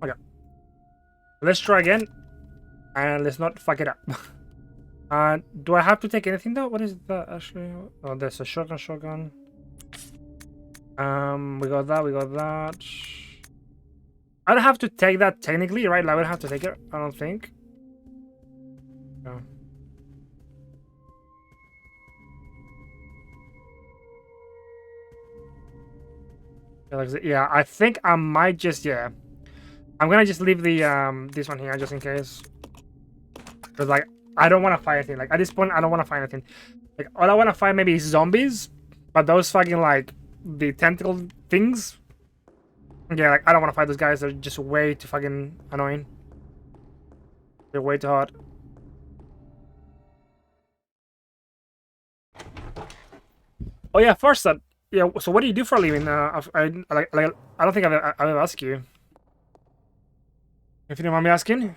Okay. Let's try again. And let's not fuck it up. Do I have to take anything though? What is that actually? Oh, there's a shotgun. We got that. I don't have to take that technically, right? Like, I don't have to take it, I don't think. No. Yeah, I think I might just, yeah. I'm gonna just leave the, this one here just in case. Because, like, I don't want to fight anything. Like, at this point, I don't want to fight anything. Like, all I want to fight maybe is zombies. But those fucking, like, the tentacle things. Yeah, like, I don't want to fight those guys. They're just way too fucking annoying. They're way too hard. Oh, yeah, first, yeah, so what do you do for a living? I don't think I've ever asked you. If you don't mind me asking.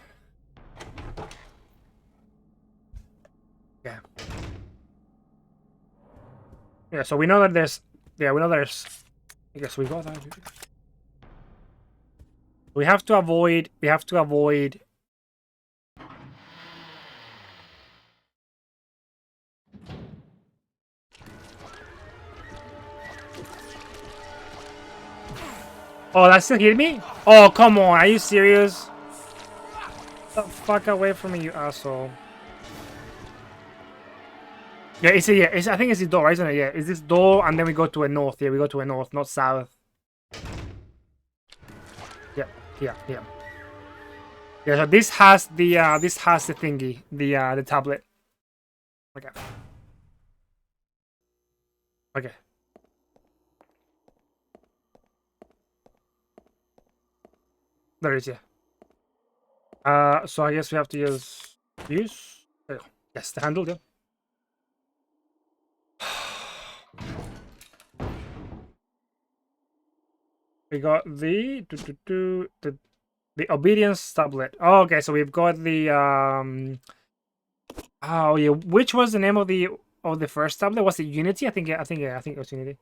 Yeah. Yeah, so we know that there's... Yeah, we know there's... I guess we got that. We have to avoid... Oh, that still hit me? Oh, come on. Are you serious? Get the fuck away from me, you asshole. Yeah, I think it's the door, isn't it? Yeah, it's this door, and then we go to a north. Yeah, we go to a north, not south. Yeah. Yeah, so this has the thingy, the tablet. Okay. Okay. There it is, yeah. So I guess we have to use there you go. Yes, the handle, yeah. We got the obedience tablet. Oh, okay, so we've got the oh yeah, which was the name of the first tablet? Was it Unity? I think it was Unity.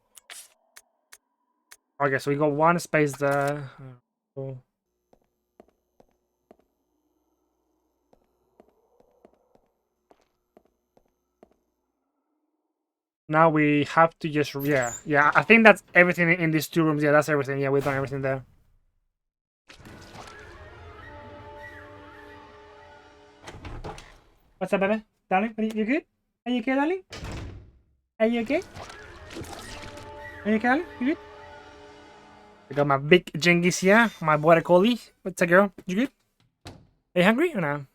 Okay, so we got one space there. Oh. Now we have to just yeah. I think that's everything in these two rooms. Yeah, that's everything. Yeah, we've done everything there. What's up, baby? Darling, you good? Are you okay, darling? Are you okay? Are you okay, darling? You good? I got my big Genghis here, my border collie. What's up, girl? You good? Are you hungry or no?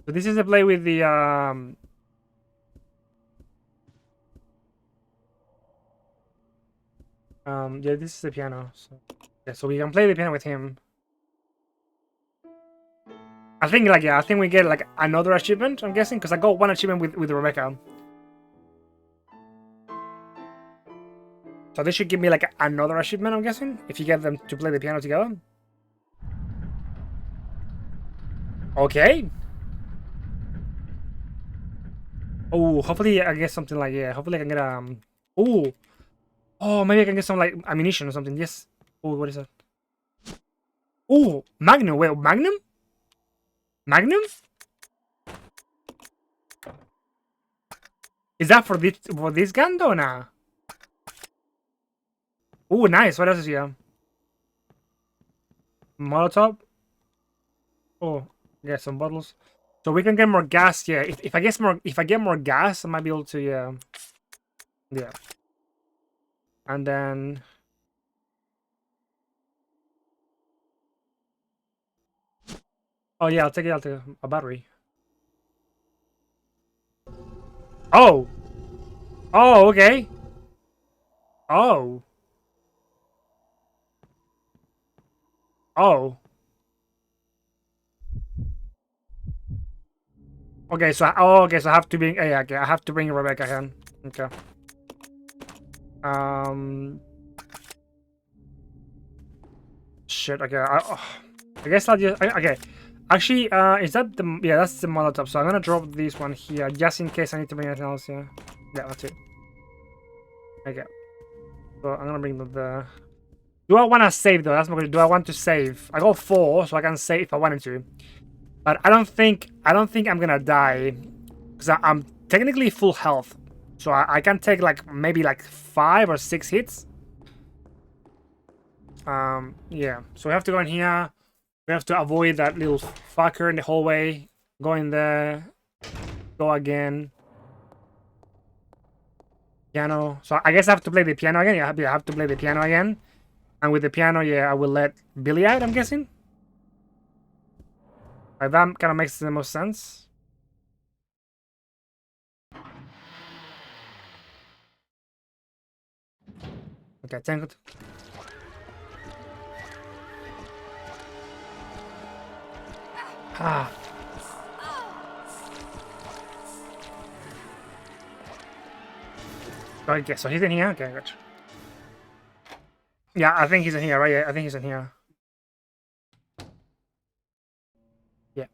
So this is the play with the yeah, this is the piano. So yeah, so we can play the piano with him. I think I think we get like another achievement, I'm guessing, because I got one achievement with Rebecca. So they should give me like another achievement, I'm guessing, if you get them to play the piano together. Okay. Oh, hopefully I get something like, yeah, hopefully I can get oh, maybe I can get some like ammunition or something. Yes. Oh, what is that? Oh, Magnum. Wait, Magnum? Magnum? Is that for this gun though, nah? Oh, nice. What else is here? Molotov. Oh, yeah, some bottles. So we can get more gas. Yeah, if I get more gas, I might be able to. Yeah. And then. Oh yeah, I'll take a battery. Oh. Oh, okay. Oh. Oh. Okay, so okay, so I have to bring. Yeah, okay, I have to bring Rebecca here. Okay. Shit. Okay. I guess I'll just. Okay. Actually, is that the? Yeah, that's the Molotov. So I'm gonna drop this one here just in case I need to bring anything else. Yeah. Yeah, that's it. Okay. So I'm gonna bring the. Do I want to save though? That's my question. Do I want to save? I got 4, so I can save if I wanted to. But I don't think I'm gonna die because I'm technically full health, so I can take like maybe like 5 or 6 hits. Yeah. So we have to go in here. We have to avoid that little fucker in the hallway. Go in there. Go again. Piano. So I guess I have to play the piano again. Yeah, I have to play the piano again. And with the piano, yeah, I will let Billy out, I'm guessing. Like that kind of makes the most sense. Okay, tangled. Ah. Okay, so he's in here? Okay, good. Yeah, I think he's in here, right? Yeah, I think he's in here. Yeah.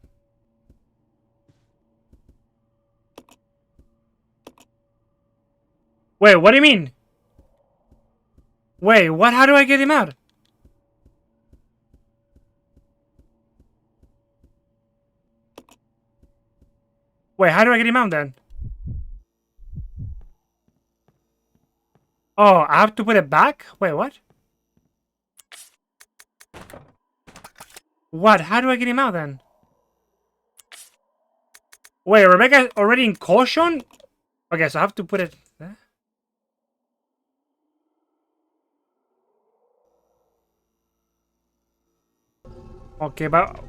Wait, what do you mean? Wait, what? How do I get him out? Wait, how do I get him out then? Oh, I have to put it back? Wait, what? What? How do I get him out then? Wait, Rebecca's already in caution? Okay, so I have to put it there. Okay, but...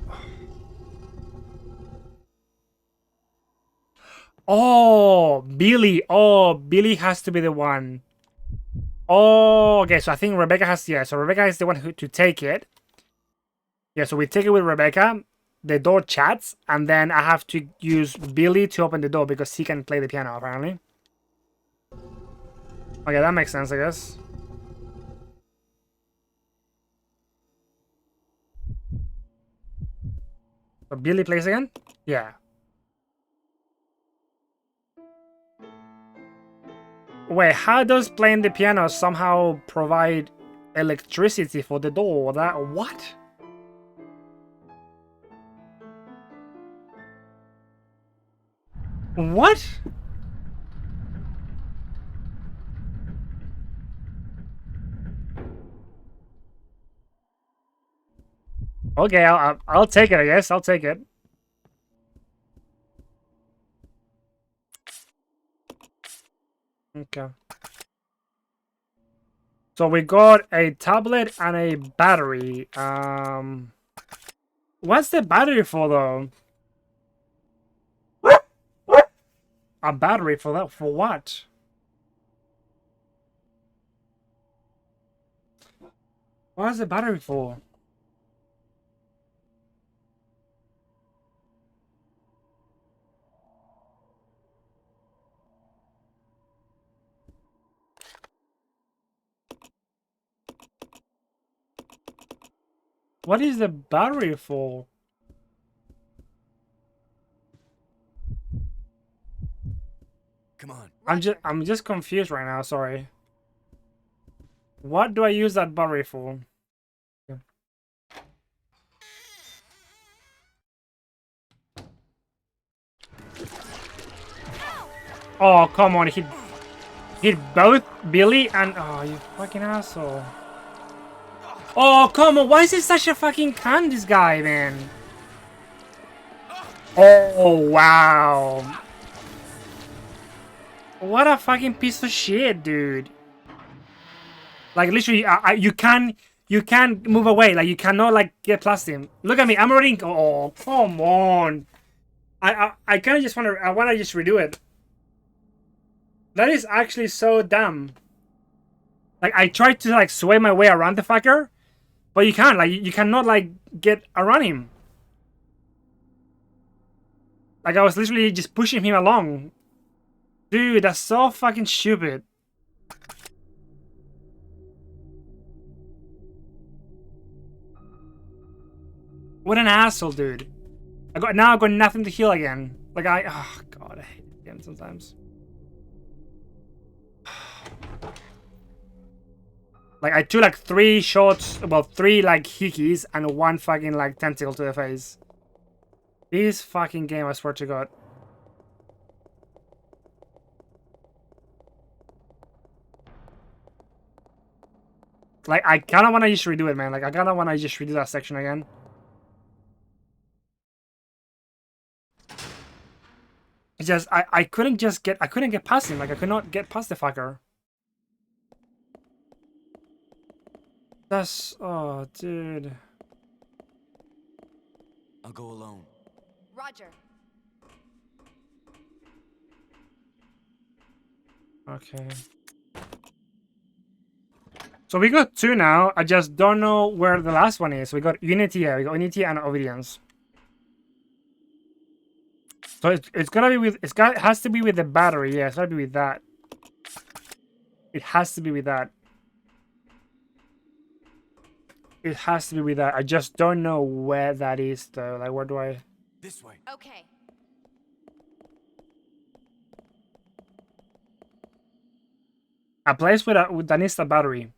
Oh, Billy. Oh, Billy has to be the one. Oh, okay, so I think Rebecca has... Yeah, so Rebecca is the one who to take it. Yeah, so we take it with Rebecca. The door chats, and then I have to use Billy to open the door because he can play the piano, apparently. Okay, that makes sense, I guess. So Billy plays again? Yeah. Wait, how does playing the piano somehow provide electricity for the door? That what? What? Okay, I'll take it, I guess. I'll take it. Okay. So we got a tablet and a battery. What's the battery for though? A battery for that? For what? What is the battery for? What is the battery for? Come on. I'm just confused right now, sorry. What do I use that battery for? Oh, come on, he hit both Billy and... Oh, you fucking asshole. Oh, come on, why is he such a fucking cunt, this guy, man? Oh, wow. What a fucking piece of shit, dude. Like, literally, you can't move away. Like, you cannot, like, get past him. Look at me, I'm already... Oh, come on. I kind of just want to... I want to just redo it. That is actually so dumb. Like, I tried to, like, sway my way around the fucker, but you can't. Like, you cannot, like, get around him. Like, I was literally just pushing him along. Dude, that's so fucking stupid. What an asshole, dude. Now I've got nothing to heal again. Like, oh, God, I hate this game sometimes. Like, I took like 3 shots, well, 3 like hickeys and 1 fucking like tentacle to the face. This fucking game, I swear to God. Like, I kind of want to just redo it, man. Like, I kind of want to just redo that section again. It's just, I couldn't get past him. Like, I could not get past the fucker. That's, oh, dude. I'll go alone. Roger. Okay. So we got 2 now. I just don't know where the last one is. We got Unity, yeah. We got Unity and Obedience. So it's gonna be with, it has to be with the battery. Yeah, it's gotta be with that. It has to be with that. It has to be with that. I just don't know where that is though. Like, where do I? This way. Okay. A place with that needs a battery.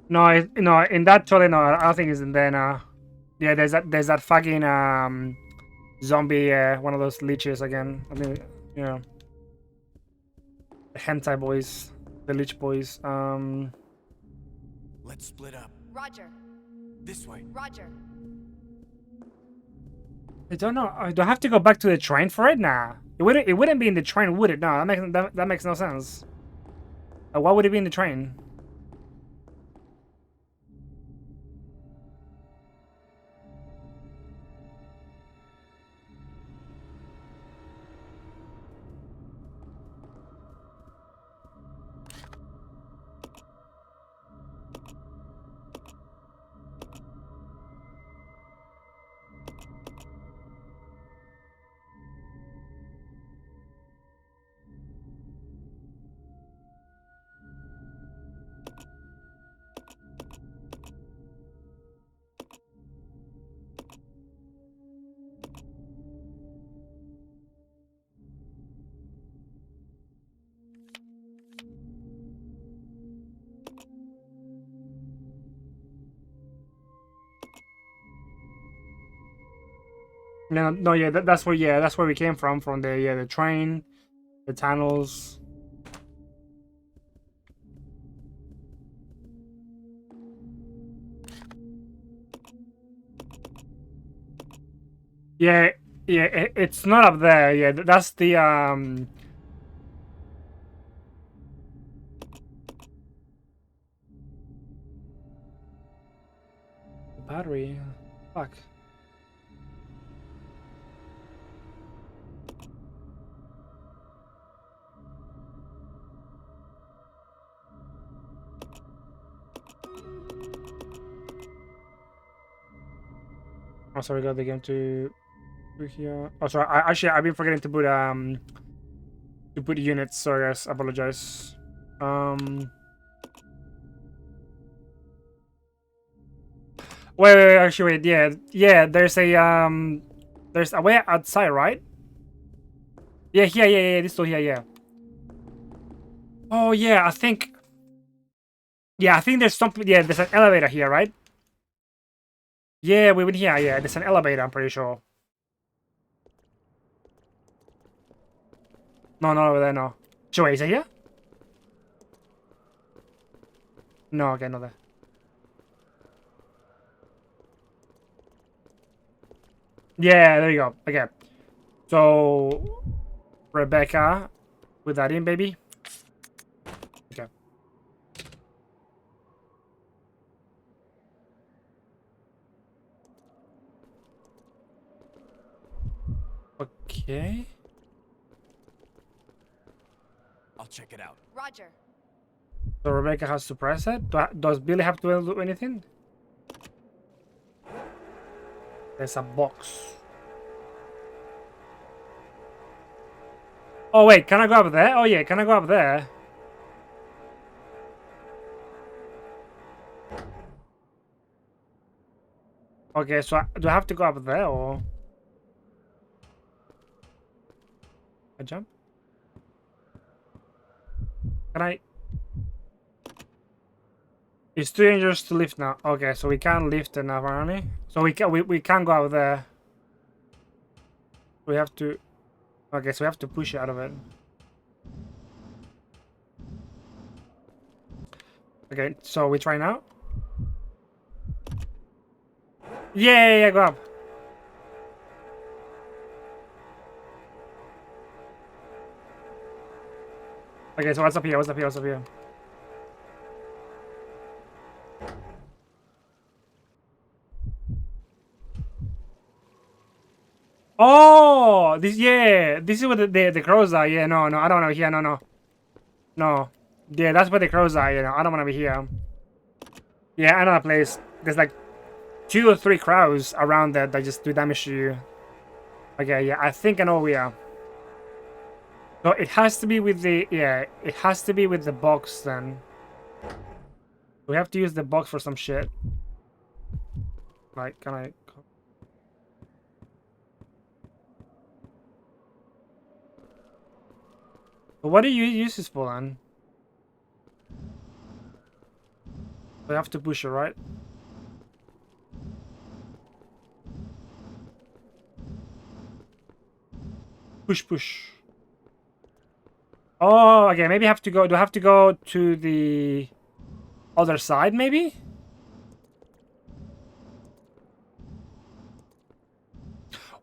No, no, in that totally no. I don't think it's in there now. Yeah, there's that fucking zombie, one of those leeches again. I mean, you know, the hentai boys, the leech boys. Let's split up. Roger. This way. Roger. I don't know. Do I have to go back to the train for it? Nah, it wouldn't be in the train, would it? No, that makes no sense. Why would it be in the train? No, no, yeah, that's where we came from the train, the tunnels. Yeah, yeah, it's not up there. Yeah, that's the battery. Fuck. Oh, sorry, got the game to here. Oh, sorry. I've been forgetting to put units. Sorry, guys. I apologize. Wait. Actually, wait. Yeah. There's a way outside, right? Yeah. Yeah. This door here. Yeah. Oh yeah. I think. Yeah, I think there's something. Yeah, there's an elevator here, right? Yeah, we went here. Yeah, there's an elevator. I'm pretty sure. No, not over there. No. So wait, is it here? No, okay, not there. Yeah, there you go. Okay. So, Rebecca, put that in, baby. Okay. Okay. I'll check it out. Roger. So Rebecca has to press it. Does Billy have to do anything? There's a box. Oh wait, can I go up there? Oh yeah, can I go up there? Okay, so do I have to go up there or I jump? Can I? It's too dangerous to lift now. Okay, so we can't lift it now, apparently. So we can't go out there. We have to. Okay, so we have to push it out of it. Okay, so we try now. Yeah, go up. Okay, so what's up here? What's up here? What's up here? Oh, this is what the crows are. Yeah, no, I don't know here. No. Yeah, that's where the crows are. You know, I don't want to be here. Yeah, another place. There's like 2 or 3 crows around that just do damage to you. Okay, yeah, I think I know where we are. So it has to be with the it has to be with the box then. We have to use the box for some shit. Like, can I? But what do you use this for then? We have to push it, right? Push. Oh, okay. Maybe I have to go. Do I have to go to the other side? Maybe.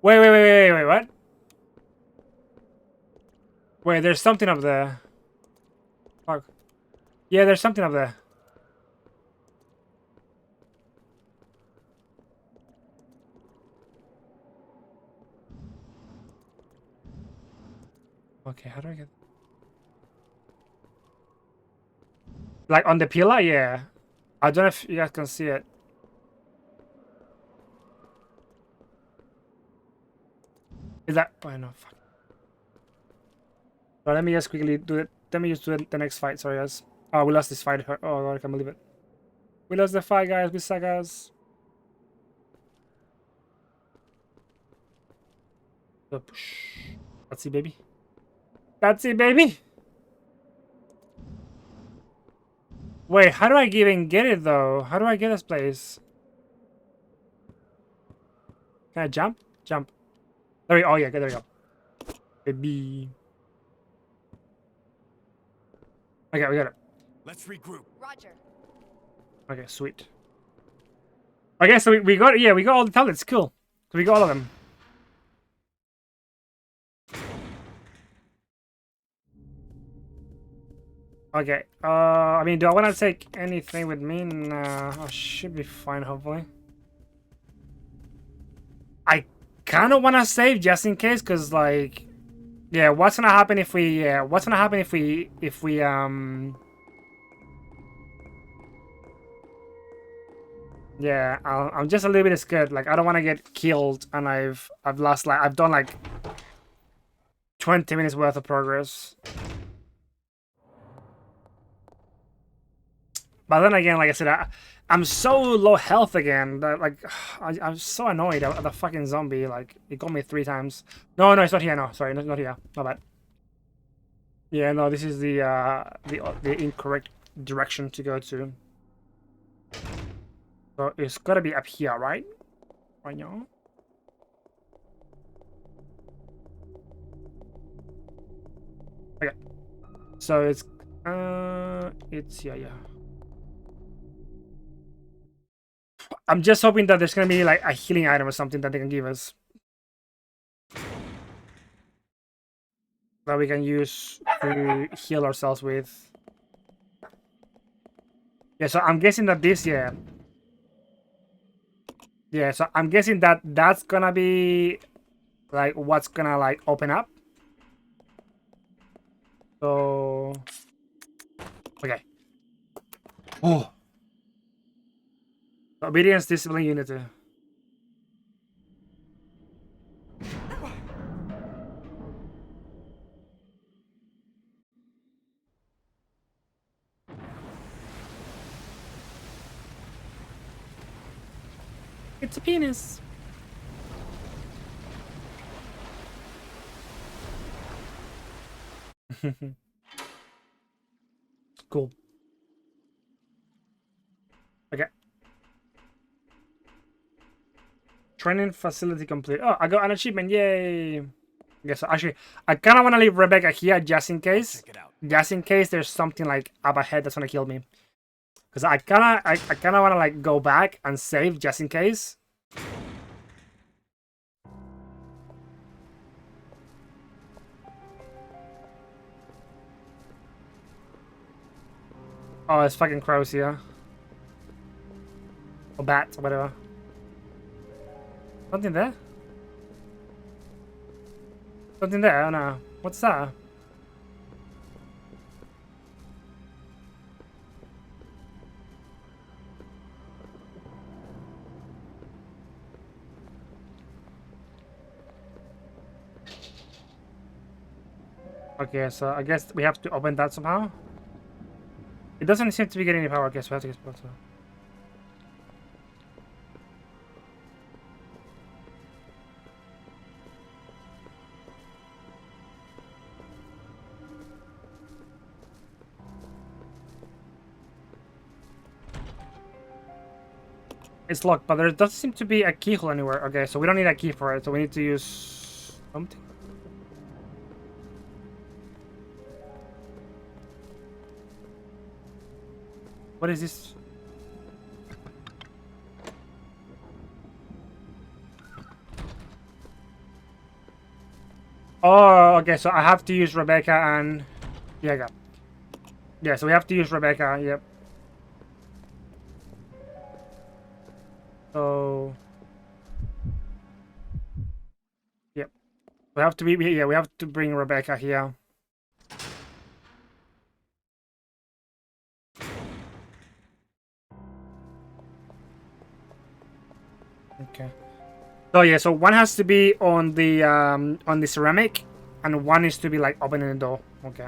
Wait. What? Wait, there's something up there. Fuck. Yeah, there's something up there. Okay, how do I get? Like on the pillar? Yeah. I don't know if you guys can see it. Is that? Oh no, fuck. But let me just quickly do it. Let me just do the next fight. Sorry, guys. Oh, we lost this fight. Oh god, I can't believe it. We lost the fight, guys. We suck, guys. So push. That's it, baby. That's it, baby. Wait, how do I even get it though? How do I get this place? Can I jump? Jump. There we go. Oh yeah, there we go. Baby. Okay, we got it. Let's regroup. Roger. Okay, sweet. Okay, so we got we got all the tablets. Cool. So we got all of them. Okay. I mean, do I want to take anything with me? Nah, I should be fine, hopefully. I kind of want to save just in case, cause like, yeah, what's gonna happen if we? What's gonna happen if we? Yeah, I'm just a little bit scared. Like, I don't want to get killed, and I've lost like I've done like 20 minutes worth of progress. But then again, like I said, I'm so low health again that like I'm so annoyed at the fucking zombie. Like it got me 3 times. No, it's not here. No, sorry, not here. My bad. Yeah, no, this is the incorrect direction to go to. So it's gotta be up here, right? Right now. Okay. So it's yeah. I'm just hoping that there's gonna be like a healing item or something that they can give us that we can use to heal ourselves with. Yeah, so I'm guessing that this, yeah, so I'm guessing that that's gonna be like what's gonna like open up. So okay. Oh, obedience, discipline, unity. It's a penis. Cool. Okay. Training facility complete. Oh, I got an achievement. Yay. Okay, so actually, I kind of want to leave Rebecca here just in case. Check it out. Just in case there's something like up ahead that's gonna kill me. Because I kind of want to like go back and save just in case. Oh, it's fucking crows here. Or bats, or whatever. Something there? Something there? Oh no. What's that? Okay, so I guess we have to open that somehow. It doesn't seem to be getting any power. Okay, so we have to get power. It's locked, but there doesn't seem to be a keyhole anywhere. Okay, so we don't need a key for it, so we need to use something. What is this? Oh, okay, so I have to use Rebecca and... Yeah, yeah, so we have to use Rebecca, yep. So... Yep. We have to be... Yeah, we have to bring Rebecca here. Okay. So yeah, so one has to be on the ceramic, and one is to be like opening the door. Okay.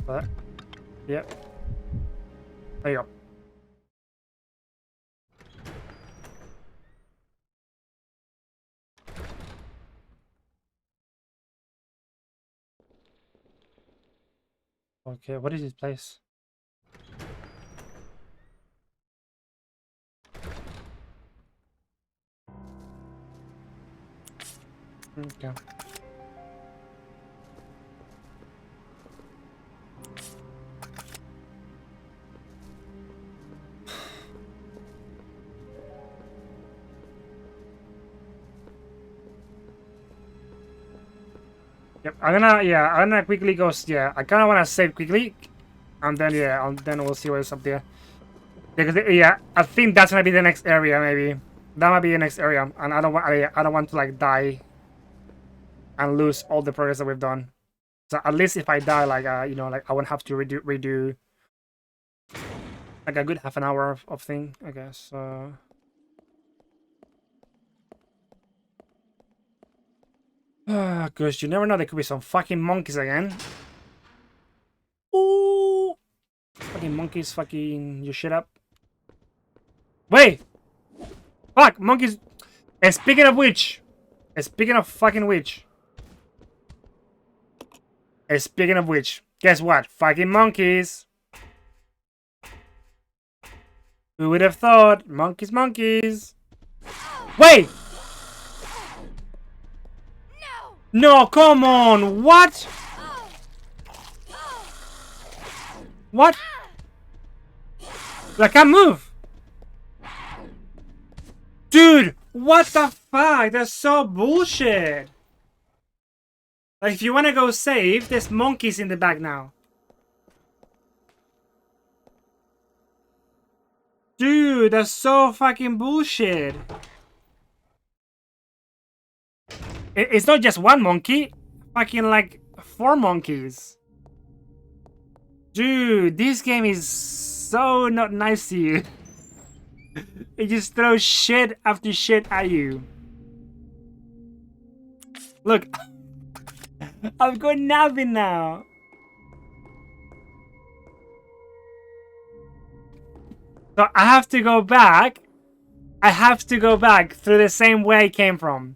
But yeah. There you go. Okay, what is this place? Okay. Yep, I'm gonna quickly go. Yeah, I kind of want to save quickly, and then then we'll see what's up there. Because yeah, I think that's gonna be the next area. Maybe that might be the next area, and I don't want to like die and lose all the progress that we've done. So at least if I die, like you know, like I won't have to redo like a good half an hour of thing, I guess. Cause you never know, there could be some fucking monkeys again. Ooh, fucking monkeys, fucking you shit up. Wait, fuck monkeys. And speaking of which, guess what? Fucking monkeys. Who would have thought? Monkeys, monkeys. Wait! No, come on! What? What? I can't move! Dude! What the fuck? That's so bullshit! Like, if you wanna go save, there's monkeys in the back now. Dude, that's so fucking bullshit. It's not just one monkey. Fucking like 4 monkeys. Dude, this game is so not nice to you. It just throws shit after shit at you. Look, I've got nothing now. So I have to go back. I have to go back through the same way I came from.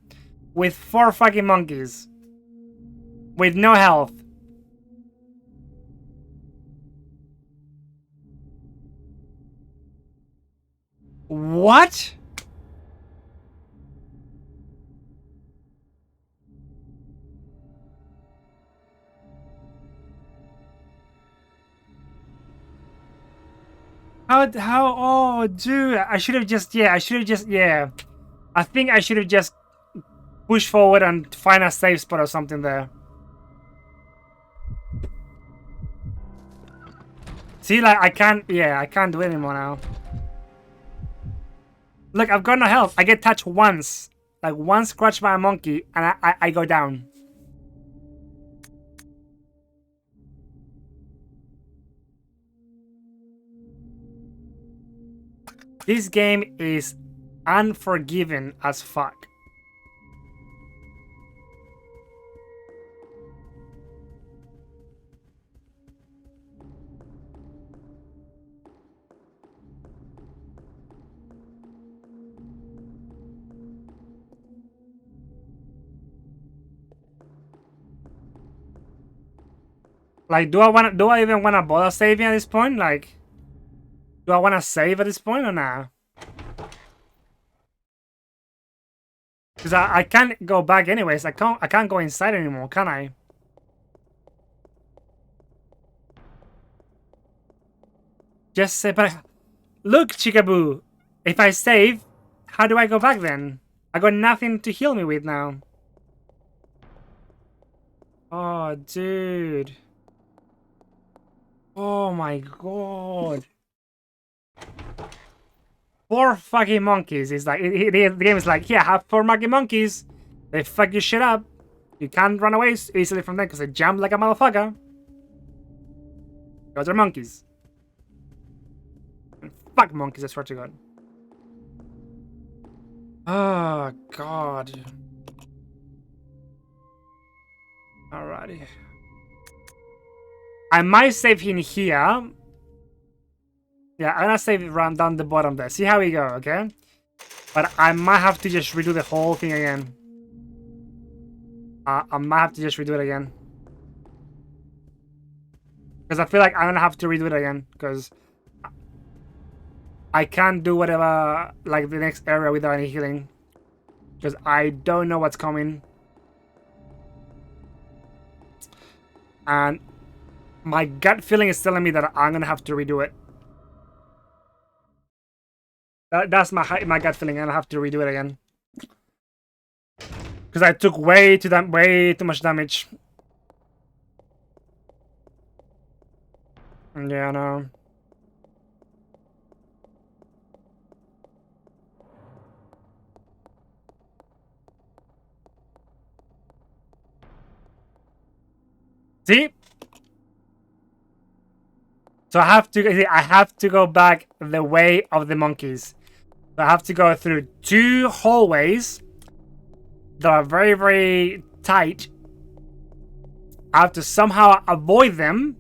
With 4 fucking monkeys. With no health. What? Oh, dude, I should have just, yeah. I think I should have just pushed forward and find a safe spot or something there. See, like, I can't do it anymore now. Look, I've got no health. I get touched once. Like, once scratched by a monkey, and I go down. This game is unforgiving as fuck. Like, do I even wanna bother saving at this point? Like, do I wanna save at this point or nah? Because I can't go back anyways. I can't go inside anymore, can I? Just say, but look, Chickaboo. If I save, how do I go back then? I got nothing to heal me with now. Oh, dude. Oh my god. 4 fucking monkeys. It's like, the game is like, yeah, have 4 fucking monkeys. They fuck your shit up. You can't run away easily from them because they jump like a motherfucker. Those are monkeys. Fuck monkeys, I swear to God. Oh, God. Alrighty. I might save in here. Yeah, I'm gonna save it run down the bottom there. See how we go, okay? But I might have to just redo the whole thing again. I might have to just redo it again. Because I feel like I'm gonna have to redo it again. Because I can't do whatever, like the next area without any healing. Because I don't know what's coming. And my gut feeling is telling me that I'm gonna have to redo it. That's my gut feeling. I'm gonna have to redo it again. Because I took way too much damage. Yeah, I know. See? So I have to go back the way of the monkeys. So I have to go through 2 hallways that are very, very tight. I have to somehow avoid them.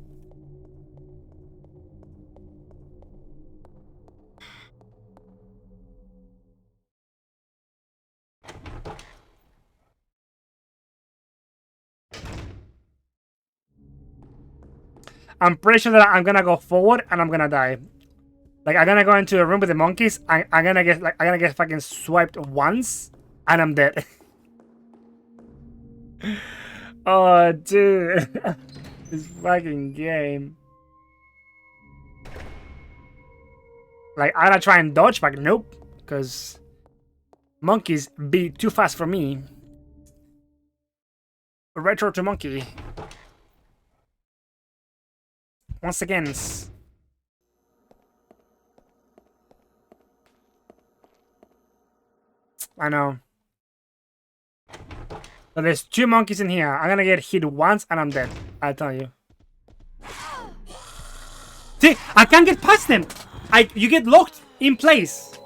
I'm pretty sure that I'm gonna go forward and I'm gonna die. Like, I'm gonna go into a room with the monkeys. I'm gonna get fucking swiped once and I'm dead. Oh, dude. This fucking game. Like, I'm gonna try and dodge, but nope. Because monkeys be too fast for me. Retro to monkey. Once again. I know. So there's 2 monkeys in here. I'm gonna get hit once and I'm dead. I tell you. See, I can't get past them. You get locked in place.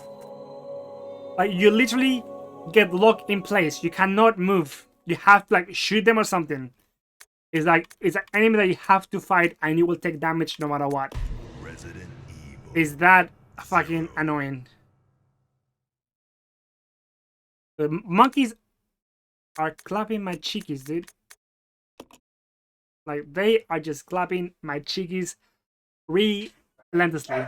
Like you literally get locked in place. You cannot move. You have to like shoot them or something. It's an enemy that you have to fight and you will take damage no matter what. Resident Evil. Is that fucking annoying? The monkeys are clapping my cheekies, dude. Like they are just clapping my cheekies relentlessly.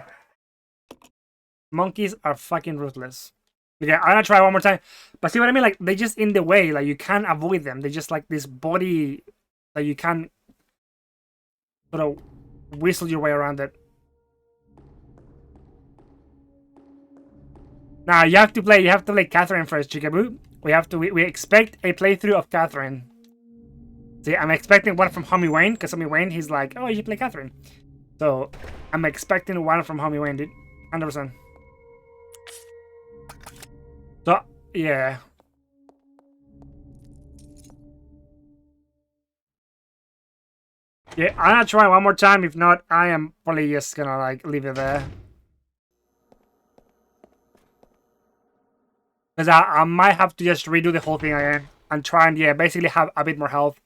Monkeys are fucking ruthless. Yeah, I'm gonna try one more time. But see what I mean? Like they just in the way. Like you can't avoid them. They just like this body that you can't sort of whistle your way around it. Now you have to play Catherine first, Chikaboo. We expect a playthrough of Catherine. See, I'm expecting one from Homie Wayne, because Homie Wayne, he's like, oh, you should play Catherine. So I'm expecting one from Homie Wayne, dude. 100%. So yeah. Yeah, I'm gonna try one more time. If not, I am probably just gonna like leave it there. Because I might have to just redo the whole thing again and try and, yeah, basically have a bit more health.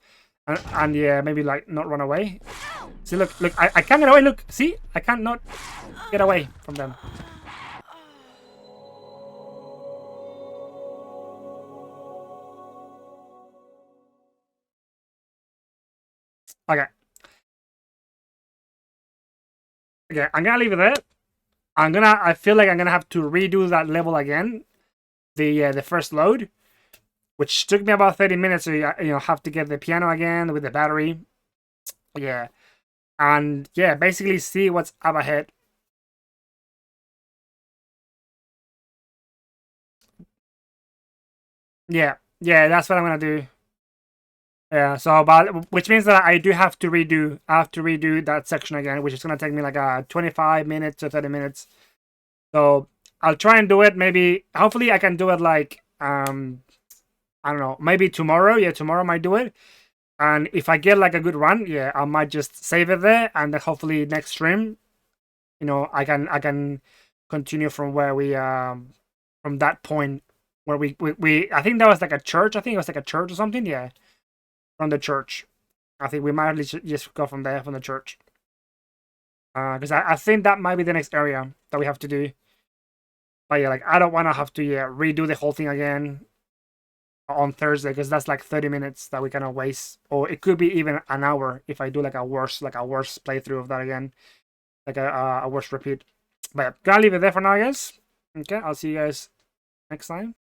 And yeah, maybe like not run away. See, look, I can't get away. Look, see, I can't not get away from them. Okay. Okay, I'm gonna leave it there. I feel like I'm gonna have to redo that level again. The first load, which took me about 30 minutes. So have to get the piano again with the battery. Yeah, and yeah, basically see what's up ahead. Yeah, that's what I'm gonna do. Yeah, so but which means that I do have to redo. I have to redo that section again, which is gonna take me like 25 minutes to 30 minutes. So I'll try and do it. Maybe, hopefully, I can do it like I don't know, maybe tomorrow. Yeah, tomorrow I might do it. And if I get like a good run, yeah, I might just save it there, and then hopefully next stream, I can continue from where we from that point where we I think that was like a church. I think it was like a church or something. Yeah, from the church. I think we might just go from there, from the church. Because I think that might be the next area that we have to do. But yeah, like I don't want to have to redo the whole thing again on Thursday, because that's like 30 minutes that we kind of waste, or it could be even an hour if I do like a worse playthrough of that again, like a worse repeat. But yeah, gonna leave it there for now, guys. Okay, I'll see you guys next time.